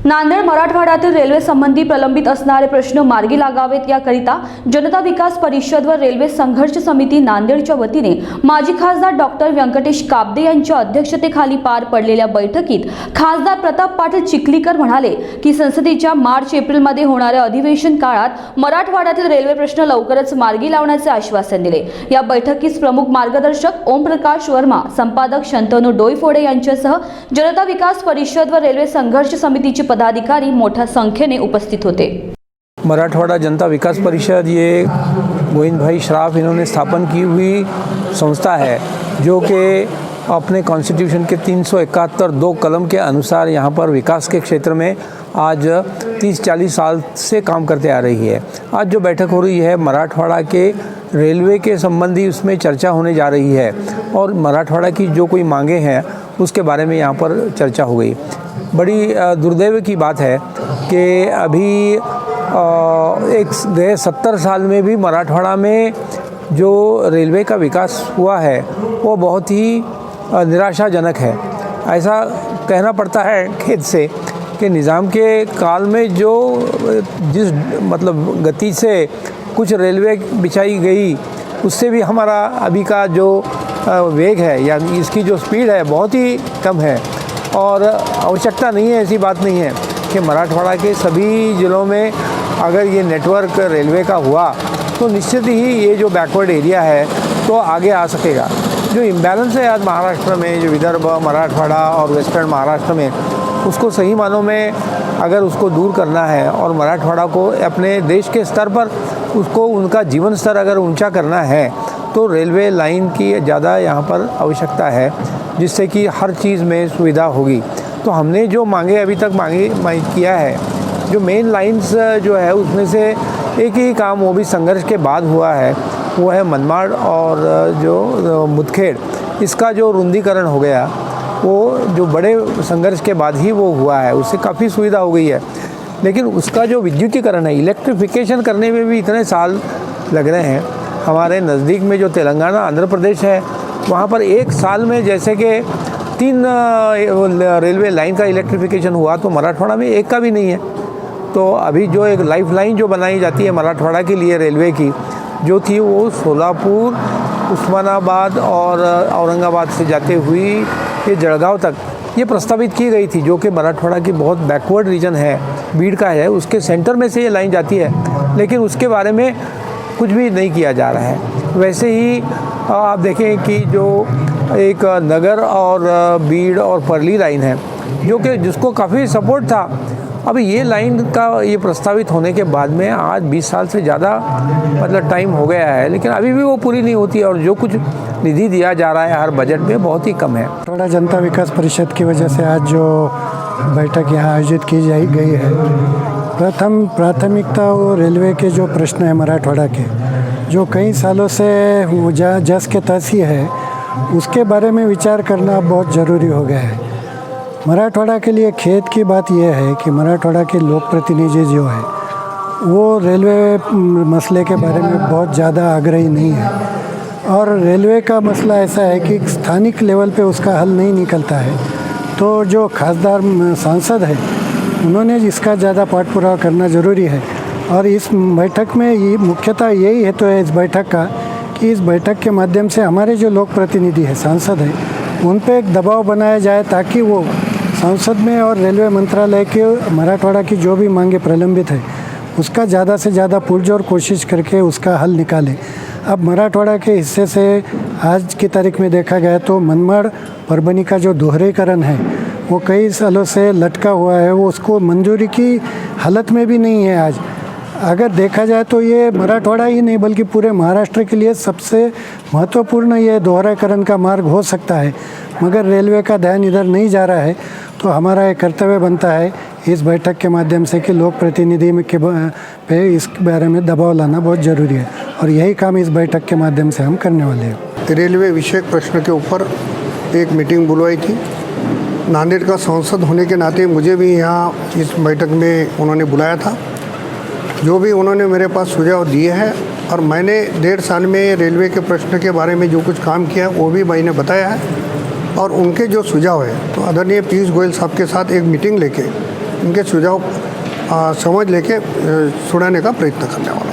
नांदेड मराठवाड्यातील रेल्वे संबंधी प्रलंबित असणारे प्रश्न मार्गी लागावेत याकरिता जनता विकास परिषद व रेल्वे संघर्ष समिती नांदेडच्या वतीने माजी खासदार डॉक्टर व्यंकटेश काब्दे यांच्या अध्यक्षतेखाली पार पडलेल्या बैठकीत खासदार प्रताप पाटील चिखलीकर म्हणाले की संसदेच्या मार्च-एप्रिलमध्ये होणाऱ्या अधिवेशन काळात मराठवाड्यातील रेल्वे प्रश्न लवकरच मार्गी लावण्याचे आश्वासन दिले। या बैठकीस प्रमुख मार्गदर्शक ओमप्रकाश वर्मा, संपादक शंतनू डोईफोडे यांच्यासह जनता विकास परिषद व रेल्वे संघर्ष समितीचे पदाधिकारी मोठ्या संख्येने उपस्थित होते। मराठवाड़ा जनता विकास परिषद ये गोविंद भाई श्राफ इन्होंने स्थापन की हुई संस्था है जो कि अपने कॉन्स्टिट्यूशन के 371(2) कलम के अनुसार यहाँ पर विकास के क्षेत्र में आज 30-40 साल से काम करते आ रही है। आज जो बैठक हो रही है मराठवाड़ा के रेलवे के संबंधी उसमें चर्चा होने जा रही है और मराठवाड़ा की जो कोई मांगे हैं उसके बारे में यहाँ पर चर्चा हो गई। बड़ी दुर्दैव की बात है कि अभी एक गए 70 साल में भी मराठवाड़ा में जो रेलवे का विकास हुआ है वो बहुत ही निराशाजनक है। ऐसा कहना पड़ता है खेद से कि निज़ाम के काल में जो जिस मतलब गति से कुछ रेलवे बिछाई गई उससे भी हमारा अभी का जो वेग है या इसकी जो स्पीड है बहुत ही कम है और आवश्यकता नहीं है, ऐसी बात नहीं है कि मराठवाड़ा के सभी ज़िलों में अगर ये नेटवर्क रेलवे का हुआ तो निश्चित ही ये जो बैकवर्ड एरिया है तो आगे आ सकेगा। जो इम्बैलेंस है आज महाराष्ट्र में, जो विदर्भ, मराठवाड़ा और वेस्टर्न महाराष्ट्र में, उसको सही मानों में अगर उसको दूर करना है और मराठवाड़ा को अपने देश के स्तर पर उसको उनका जीवन स्तर अगर ऊंचा करना है तो रेलवे लाइन की ज़्यादा यहाँ पर आवश्यकता है जिससे कि हर चीज़ में सुविधा होगी। तो हमने जो मांगे अभी तक किया है, जो मेन लाइंस जो है उसमें से एक ही काम वो भी संघर्ष के बाद हुआ है, वो है मनमाड़ और जो मुदखेड़, इसका जो रुंदीकरण हो गया वो जो बड़े संघर्ष के बाद ही वो हुआ है, उससे काफ़ी सुविधा हो गई है। लेकिन उसका जो विद्युतीकरण है, इलेक्ट्रिफिकेशन करने में भी इतने साल लग रहे हैं। हमारे नज़दीक में जो तेलंगाना, आंध्र प्रदेश है वहाँ पर एक साल में जैसे कि 3 रेलवे लाइन का इलेक्ट्रिफिकेशन हुआ तो मराठवाड़ा में एक का भी नहीं है। तो अभी जो एक लाइफ लाइन जो बनाई जाती है मराठवाड़ा के लिए रेलवे की जो थी वो सोलापुर, उस्मानाबाद और औरंगाबाद से जाते हुई ये जळगांव तक ये प्रस्तावित की गई थी, जो कि मराठवाड़ा की बहुत बैकवर्ड रीजन है, बीड़ का है, उसके सेंटर में से ये लाइन जाती है लेकिन उसके बारे में कुछ भी नहीं किया जा रहा है। वैसे ही आप देखें कि जो एक नगर और बीड़ और परली लाइन है जो कि जिसको काफ़ी सपोर्ट था, अभी ये लाइन का ये प्रस्तावित होने के बाद में आज 20 साल से ज़्यादा मतलब टाइम हो गया है लेकिन अभी भी वो पूरी नहीं होती और जो कुछ निधि दिया जा रहा है हर बजट में बहुत ही कम है। थोड़ा जनता विकास परिषद की वजह से आज जो बैठक यहाँ आयोजित की गई है, प्राथमिकता वो रेलवे के जो प्रश्न है मराठवाड़ा के जो कई सालों से जस के तस ही है उसके बारे में विचार करना बहुत ज़रूरी हो गया है। मराठवाड़ा के लिए खेद की बात यह है कि मराठवाड़ा के लोक प्रतिनिधि जो है वो रेलवे मसले के बारे में बहुत ज़्यादा आग्रही नहीं है और रेलवे का मसला ऐसा है कि स्थानिक लेवल पे उसका हल नहीं निकलता है। तो जो खासदार सांसद है उन्होंने इसका ज़्यादा पाठपुरावा करना ज़रूरी है और इस बैठक में ये मुख्यतः यही हेतु है इस बैठक का कि इस बैठक के माध्यम से हमारे जो लोक प्रतिनिधि है, सांसद हैं, उन पे एक दबाव बनाया जाए ताकि वो संसद में और रेलवे मंत्रालय के मराठवाड़ा की जो भी मांगे प्रलंबित है उसका ज़्यादा से ज़्यादा पुरजोर कोशिश करके उसका हल निकालें। अब मराठवाड़ा के हिस्से से आज की तारीख में देखा गया तो मनमाड़ परभनी का जो दोहरीकरण है वो कई सालों से लटका हुआ है, वो उसको मंजूरी की हालत में भी नहीं है। आज अगर देखा जाए तो ये मराठवाड़ा ही नहीं बल्कि पूरे महाराष्ट्र के लिए सबसे महत्वपूर्ण ये दोहरीकरण का मार्ग हो सकता है, मगर रेलवे का ध्यान इधर नहीं जा रहा है। तो हमारा एक कर्तव्य बनता है इस बैठक के माध्यम से कि लोक प्रतिनिधि पे इस बारे में दबाव लाना बहुत ज़रूरी है और यही काम इस बैठक के माध्यम से हम करने वाले हैं। रेलवे विषयक प्रश्न के ऊपर एक मीटिंग बुलवाई थी। नांदेड़ का सांसद होने के नाते मुझे भी यहाँ इस बैठक में उन्होंने बुलाया था। जो भी उन्होंने मेरे पास सुझाव दिए हैं और मैंने 1.5 साल में रेलवे के प्रश्न के बारे में जो कुछ काम किया वो भी मैंने बताया है और उनके जो सुझाव है तो आदरणीय पीयूष गोयल साहब के साथ एक मीटिंग लेके इनके सुझाव समझ लेके छुड़ाने का प्रयत्न करने वाला हूँ।